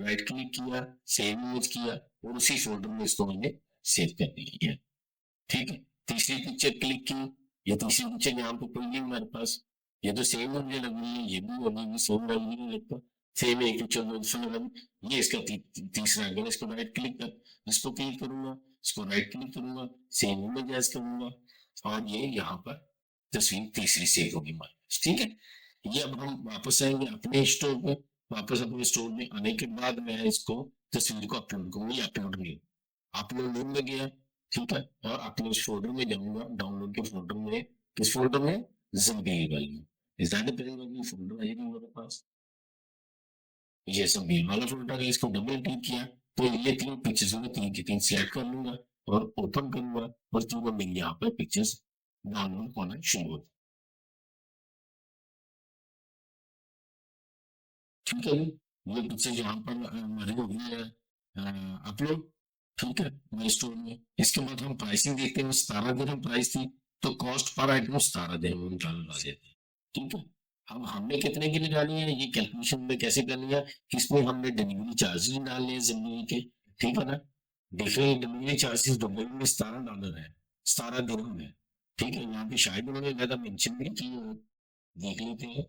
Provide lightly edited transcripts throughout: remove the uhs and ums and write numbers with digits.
Right click किया, save image किया और उसी फोल्डर में इसको मैंने सेव कर दिया। ठीक है, तीसरी पिक्चर क्लिक की, ये तीसरी पिक्चर यहाँ पे कोई नहीं हमारे पास, ये तो सेम मुझे लग रही है, ये भी होगी, भी सेम लग रही है लगता, सेम एक पिक्चर ये इसका तीसरा है। इसको राइट क्लिक कर, इसको क्लिक करूंगा, इसको राइट क्लिक करूंगा, सेम इमेज ऐड करूंगा और ये यहाँ पर तस्वीर तीसरी सेव होगी हमारे पास। ठीक है, ये अब हम वापस आएंगे अपने स्टोर पे, वापस अपने स्टोर में आने के बाद मैं इसको तस्वीर को अपलोड करूंगा, ये अपलोड नहीं, अपलोड में गया। ठीक है, और अपने उस फोल्डर में जाऊंगा, डाउनलोड के फोल्डर में, किस फोल्डर में, ज़मीर वाली, इस वाली फोल्डर आएगी मेरे पास, ये ज़मीर वाला फोल्डर है, इसको डबल क्लिक किया तो ये तीन पिक्चर्स में तीन की तीन सिलेक्ट कर लूंगा और ओपन करूंगा और तीनों मेरे यहाँ पर पिक्चर्स डाउनलोड होना शुरू हो। ठीक है, ये पिक्चर यहाँ पर हमारे हो गई है अपलोड। ठीक है, माई स्टोर में। इसके बाद हम प्राइसिंग देखते हैं, 17 दिन प्राइस थी तो कॉस्ट पर आइटम 17 दिन हम डालवा देते हैं। ठीक है, अब हमने कितने की निकाली है ये कैलकुलेशन में कैसे करनी है, किसमें हमने डिलीवरी चार्जेस डालने हैं जिंदगी के। ठीक है ना, देख रहे हैं डिलीवरी चार्जेस दुबई में $17 है, 17 दिन में। ठीक है, यहाँ पे शायद उन्होंने ज्यादा मेंशन नहीं की है, देख लेते हैं।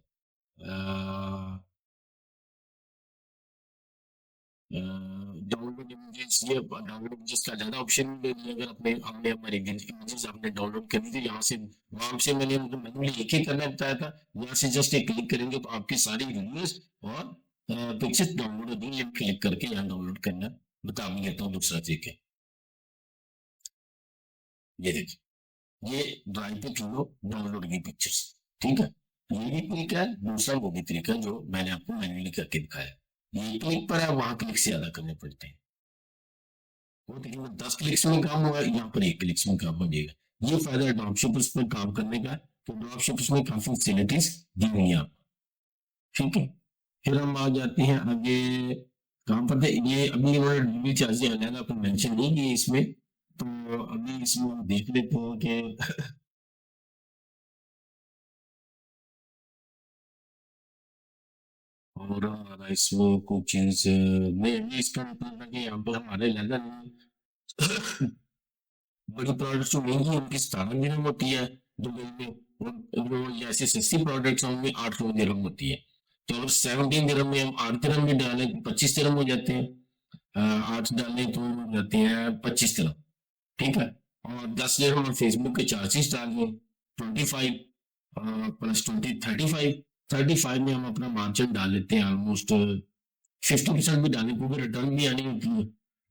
डाउनलोड इमेजेस, ये डाउनलोड इमेजेस का ज्यादा ऑप्शन दे दिया, अगर अपने हमने हमारी इमेजेस आपने डाउनलोड करनी थी यहाँ से, वहां से मैंने मैनुअली एक ही करना बताया था, यहाँ से जस्ट एक क्लिक करेंगे तो आपकी सारी वीडियोस और पिक्चर्स डाउनलोड होगी, लिंक क्लिक करके यहाँ डाउनलोड करना बता भी देता हूँ दूसरा तरीके। ये देखिए, ये ड्राइव पे चुनो डाउनलोड की पिक्चर्स। ठीक है, ये भी तरीका है, दूसरा वो भी तरीका जो मैंने आपको मैनुअली करके दिखाया। ये क्लिक पर है, वहां क्लिक से ज्यादा करने पड़ते हैं, वो देखिए 10 क्लिक्स में काम हुआ है, यहाँ पर 1 क्लिक्स में काम हो जाएगा। ये फायदा है ड्रॉपशिपर्स पर काम करने का, तो ड्रॉपशिपर्स में काफी फैसिलिटीज दी हुई है आपको। ठीक है, फिर हम आ जाते हैं आगे, कहाँ पर थे ये, अभी इन्होंने डिलीवरी चार्ज अलग आपको मेंशन नहीं किए इसमें, तो अभी इसमें हम देख लेते हैं कि और हमारा इसमें कुछ चीज नहीं, इसका मतलब है कि यहाँ पर हमारे लेदर बड़ी प्रोडक्ट्स जो महंगी है उनकी 17 दिन होती है दुबई में, और वो ऐसे सस्ती प्रोडक्ट्स होंगे 8 दिन होती है। तो अगर 17 दिन में हम 8 दिन भी डालें 25 दिन हो जाते हैं, 8 डालें तो हो जाते हैं 25 दिन। ठीक है, और 10 दिन हम फेसबुक के चार्जेस डाल दें 25 प्लस 35 में हम अपना मार्जिन डाल लेते हैं ऑलमोस्ट 50% भी डालें क्योंकि रिटर्न भी आनी होती है।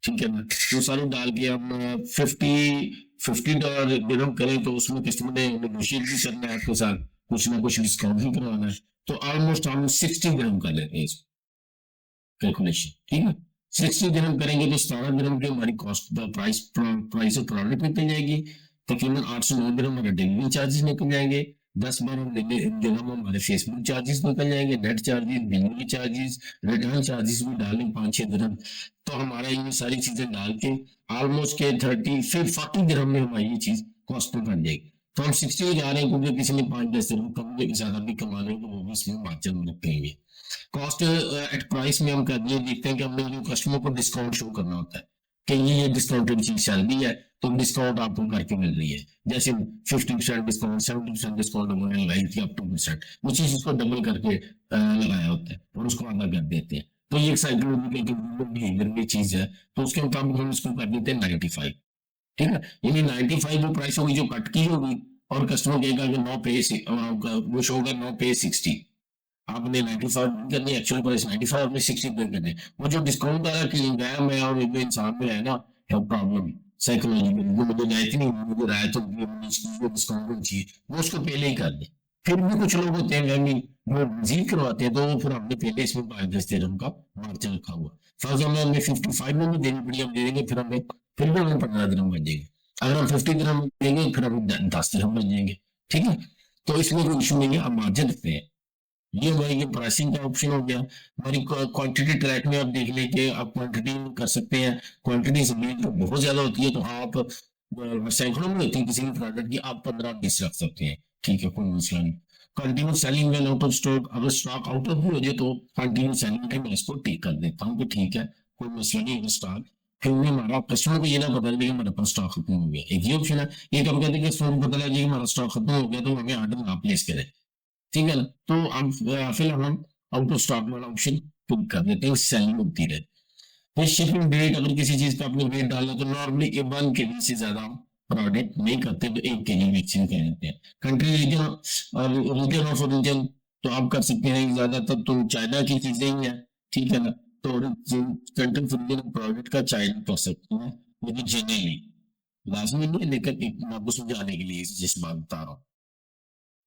ठीक है ना, तो सारे डाल के हम 50 दिरहम करें तो उसमें कस्टमर ने नेगोशिएट भी करना है आपके साथ, कुछ ना कुछ डिस्काउंट भी करवाना है, तो ऑलमोस्ट हम 60 दिरहम कर लेते हैं इसको कैलकुलेशन। ठीक है, 60 दिरहम करेंगे तो 17 दिरहम की हमारी cost price price of product निकल जाएगी, तकरीबन 809 दिरहम हमारे डिलीवरी चार्जेस निकल जाएंगे, 10-12 दिरहम हमारे फेसबुक चार्जेस निकल जाएंगे, net charges, delivery charges, return charges भी डालें 5-6 दिरहम, तो हमारा ये सारी चीजें डाल के ऑलमोस्ट के 40 दिरहम में हमारी ये चीज कॉस्ट में बन जाएगी। तो हम 60 में जा रहे हैं क्योंकि किसी ने 5-10 दिरहम कम ज्यादा भी कमा लेंगे तो वो भी इसमें मार्जिन में रखेंगे। कॉस्ट एट प्राइस में हम कर ये देखते हैं कि हमने जो कस्टमर को डिस्काउंट शो करना होता है कि ये डिस्काउंटेड चीज चल रही है तो डिस्काउंट आपको करके मिल रही है, जैसे 50% डिस्काउंट, 70% डिस्काउंट हमने लगाई थी अप टू परसेंट, वो चीज उसको डबल करके लगाया होता है और उसको आधा कर देते हैं। तो ये एक साइकोलॉजिकल बिहेवियर की चीज है, तो उसके मुताबिक हम इसको कर देते हैं 95। ठीक है, यानी 95 वो प्राइस होगी जो कट की होगी और कस्टमर कहेगा कि नो पे, वो शो होगा नो पे 60, आपने 95 करनी, एक्चुअल प्राइस 95, आपने 60 पे करनी। वो जो डिस्काउंट वाला कि गया मैं और एक इंसान में है ना प्रॉब्लम साइकोलॉजिकल, वो मुझे रायत नहीं, मुझे रायत वो डिस्काउंट चाहिए, वो उसको पहले ही कर दे। फिर भी कुछ लोग होते हैं महंगी वो मजीद करवाते हैं, तो वो फिर हमने पहले इसमें 5-10 दिरहम का मार्जिन रखा हुआ, फर्ज हमें 55 में भी देनी पड़ी, हम दे देंगे, फिर हमें फिर भी हमें 15 दिरहम बन जाएंगे, अगर हम 50 दिरहम देंगे फिर हमें 10 दिरहम बन जाएंगे। ठीक है, तो इसमें कोई इशू नहीं है, हम मार्जिन रखते हैं। ये हमारी ये प्राइसिंग का ऑप्शन हो गया। हमारी क्वांटिटी ट्रैक में आप देख लेंगे, आप क्वांटिटी कर सकते हैं, क्वांटिटी से तो बहुत ज्यादा होती है तो आप सैकड़ों में होती है किसी भी प्रोडक्ट की, आप 15-20 रख सकते हैं। ठीक है, कोई मसला नहीं। Continue selling when out of stock, अगर स्टॉक आउट ऑफ भी हो जाए तो कंटिन्यू सेलिंग पे मैं इसको टिक कर देता हूँ कि ठीक है, कोई मसला नहीं है स्टॉक। फिर भी हमारा कस्टमर को ये ना पता लगे कि हमारे पास स्टॉक खत्म हो गया, एक ये ऑप्शन है। ये कब कहते हैं कि कस्टमर को पता लगे कि हमारा स्टॉक खत्म हो गया तो हमें ऑर्डर ना प्लेस करे, ठीक है ना। तो अब फिलहाल हम आउट ऑफ स्टॉक वाला ऑप्शन पिक कर देते हैं, सेलिंग होती रहे। फिर शिपिंग डेट, अगर किसी चीज का आपने वेट डाला तो नॉर्मली 1 kg से ज्यादा हम प्रोडक्ट नहीं करते, तो 1 kg मैक्सिमम कह देते हैं। कंट्री रीजन और रीजन ऑफ ओरिजिन, तो आप कर सकते हैं ज्यादातर तो चाइना की चीजें ही है, ठीक है ना। तो कंट्री रीजन प्रोडक्ट का चाइना कर सकते हैं, लेकिन जनरली लाजमी नहीं है, लेकिन एक आपको समझाने के लिए जिस बात बता रहा हूँ,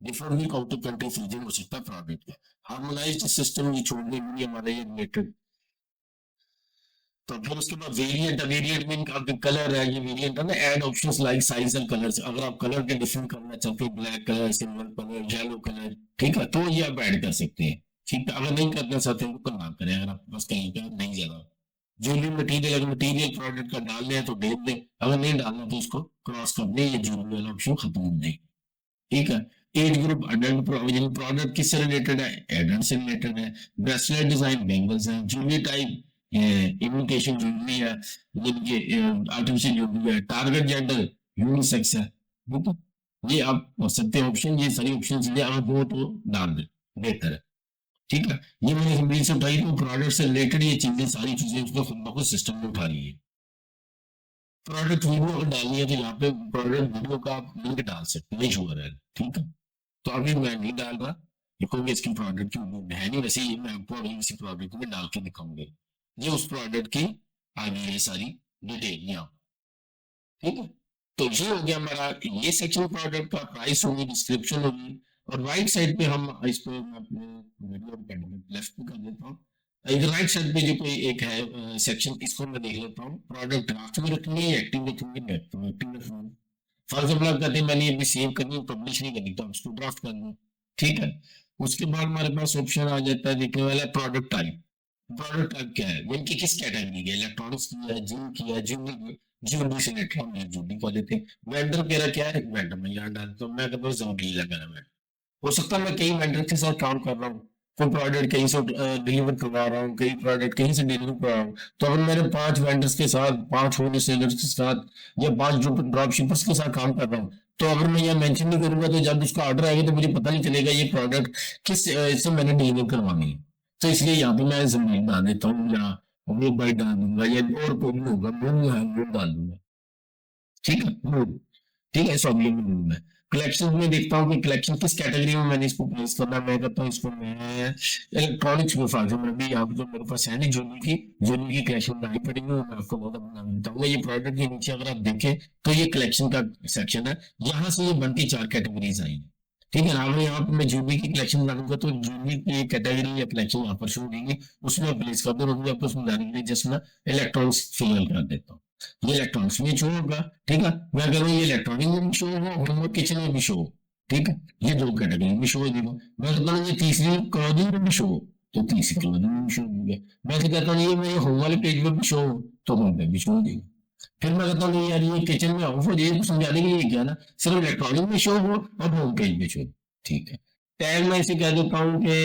डिफरेंट भी आउट ऑफ कंट्री रीजन हो सकता है प्रोडक्ट का। हार्मोनाइज्ड सिस्टम ये छोड़ने के लिए हमारे ये रिलेटेड। तो फिर उसके बाद वेरिएंट, वेरिएंट मीन आपके कलर है, ये वेरिएंट है ना, add options like size and colours. अगर आप कलर के डिफरेंट करना चाहते हो, black colour, silver colour, yellow colour, ठीक है, तो ये आप ऐड कर सकते हैं, ठीक है। अगर नहीं करना चाहते हैं तो ना करें, अगर आपके पास कहीं का नहीं ज्यादा ज्वेलरी मटीरियल, अगर मटीरियल प्रोडक्ट का डालने हैं तो डेट दें, अगर नहीं डालना तो उसको क्रॉस कर दें, ये ज्वेलरी वाला ऑप्शन खत्म हो जाए, ठीक है। Age group adult provision, product किससे रिलेटेड है, एडल्ट से रिलेटेड है। ब्रेसलेट डिजाइन बेंगल्स है। ज्वेलरी टाइप इमिटेशन ज्वेलरी है, जिनके आर्टिफिशियल ज्वेलरी है। टारगेट जेंडर यूनिसेक्स है, ठीक है। ये आप कर सकते हैं ऑप्शन, ये सारी ऑप्शन अगर हो तो डाल दें, बेहतर है, ठीक है। ये मैंने हिंदी से उठाई, तो प्रोडक्ट से रिलेटेड ये चीजें सारी चीजें उसको खुद ब खुद सिस्टम में उठा ली है। प्रोडक्ट वीडियो अगर डालनी है तो यहाँ पे प्रोडक्ट वीडियो का आप लिंक डाल सकते हैं, नहीं शुगर है, ठीक है। तो अभी मैं नहीं डाल रहा, क्योंकि इसकी प्रोडक्ट की वीडियो है नहीं, वैसे ही मैं आपको अभी इसी प्रोडक्ट में डाल के दिखाऊंगा। ये उस प्रोडक्ट की आ गई है सारी डिटेल यहाँ, ठीक है। तो ये हो गया हमारा ये सेक्शन, प्रोडक्ट का प्राइस होगी, डिस्क्रिप्शन होगी। और राइट साइड पे हम इस पे मैं अपने वीडियो लेफ्ट पे कर देता हूँ। इधर राइट साइड पे जो कोई एक है सेक्शन, इसको मैं देख लेता हूँ। प्रोडक्ट ड्राफ्ट में रखेंगे या एक्टिव रखेंगे, एक्टिव रखेंगे। फॉर एग्जाम्पल आप कहते हैं मैंने ये भी सेव करनी है, पब्लिश नहीं करनी, तो हम इसको ड्राफ्ट कर दें, ठीक है। उसके बाद हमारे पास ऑप्शन आ जाता है देखने वाला प्रोडक्ट टाइप। प्रोडक्ट टाइप क्या है, इनकी किस कैटेगरी की, इलेक्ट्रॉनिक्स की है, जिम की है, ज्वेलरी से रिलेटेड हम ज्वेलरी को लेते हैं। वेंडर मेरा क्या है, वेंडर में यहाँ डालता हूँ, मैं कहता हूँ ज्वेलरी लगा रहा है। हो सकता है मैं कई वेंडर के साथ काम कर रहा हूँ, कोई प्रोडक्ट कहीं से डिलीवर करवा रहा हूँ, कई प्रोडक्ट कहीं से डिलीवर करवा रहा हूँ। तो अगर मेरे 5 वेंडर्स के साथ, 5 होलसेलर्स के साथ या 5 ड्रॉप शिपर्स के साथ काम कर रहा हूँ, तो अगर मैं यह मेंशन नहीं करूंगा तो जब उसका ऑर्डर आएगा तो मुझे पता नहीं चलेगा ये प्रोडक्ट किस इससे मैंने डिलीवर करवानी है। तो इसलिए यहाँ पे मैं जमीन डाल देता हूँ, या वो बाइट डाल दूंगा, या और कोई नहीं होगा, मैं डाल दूंगा, ठीक है। ठीक है, सब लिंक दूंगा मैं। कलेक्शन में देखता हूँ कि कलेक्शन किस कैटेगरी में मैंने इसको प्लेस करना है। मैं कहता हूँ इसको मैं इलेक्ट्रॉनिक्स में, फॉर एग्जाम्पल अभी यहाँ पे जो मेरे पास है नहीं, ज्वेलरी की कलेक्शन बनानी पड़ेगी, वो मैं आपको बहुत बना देता हूँ। ये प्रोडक्ट के नीचे अगर आप देखें तो ये कलेक्शन का सेक्शन है, यहाँ से ये बन के 4 कैटेगरीज आई है, ठीक है ना। अगर यहाँ पे मैं ज्वेलरी की कलेक्शन बनाऊंगा तो ज्वेलरी की कैटेगरी या कलेक्शन यहाँ पर शो होगी, उसमें प्लेस कर दो। आपको समझाने के लिए जस्ट मैं इलेक्ट्रॉनिक्स फिलहाल कर देता हूँ। ये इलेक्ट्रॉनिक्स में शो होगा, ठीक है। मैं कह रहा हूँ ये इलेक्ट्रॉनिक में भी शो होगा, होम और किचन में भी शो हो, ठीक है। ये 2 कैटेगरी में शो देगा। मैं कहता हूँ ये तीसरी क्लॉथिंग में भी शो हो, तो तीसरी क्लॉथिंग में भी शो होगा। मैं कहता हूँ ये मेरे होम वाले पेज पर भी शो हो, तो होम पे भी शो देगा। फिर मैं कहता हूँ यार ये किचन में ऑफ हो जाए, तो समझाने के लिए क्या ना, सिर्फ इलेक्ट्रॉनिक में शो हो और होम पेज पे शो, ठीक है। टैग मैं इसे कह देता हूँ कि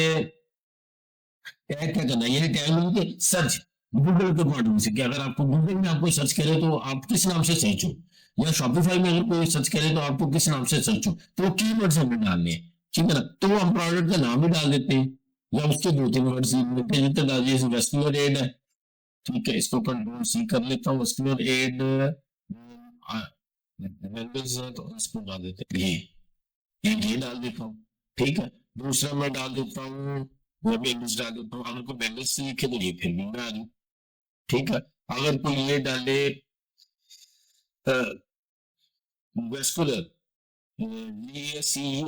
टैग क्या करना है, यानी टैग मतलब कि सर्च, गूगल के माध्यम से, कि अगर आपको गूगल में आपको सर्च करे तो आप किस नाम से सर्च हो, या शॉपिफाई में अगर कोई सर्च करे तो आपको किस नाम से सर्च हो, तो वो कीवर्ड्स हमें डालने हैं, ठीक है ना। तो हम प्रोडक्ट का नाम भी डाल देते हैं, या उसके 2-3 वर्ड्स मिलते जुलते डाल दिए। वेस्कुलर एड है, ठीक है, इसको कंट्रोल सी कर लेता हूँ। वेस्कुलर एड तो इसको डाल देते हैं, ये डाल देता हूँ, ठीक है। दूसरा मैं डाल देता हूँ, मैं बेंगल्स डाल देता हूँ। अगर कोई बेंगल्स से लिखे तो ये फिर भी मैं आ जाऊँ, ठीक है। अगर कोई ये डाले वेस्कुलर, VASCULR,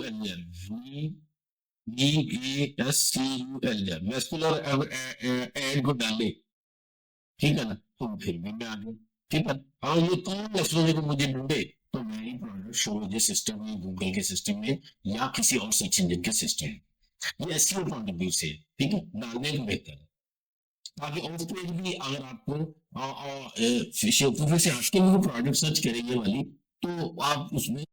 वेस्कुलर एड को डाले, ठीक है ना, तो फिर भी मैं आ गया, ठीक है। और ये 3 लफ्जों को मुझे ढूंढे तो मेरी प्रोडक्ट शो हो जाए सिस्टम में, गूगल के सिस्टम में, या किसी और सर्च इंजन के सिस्टम में। ये एसईओ पॉइंट ऑफ व्यू से, ठीक है, डालने को बेहतर है। ताकि ऑफ पेज भी अगर आपको शेयरपुर से हट के भी प्रोडक्ट सर्च करेंगे वाली, तो आप उसमें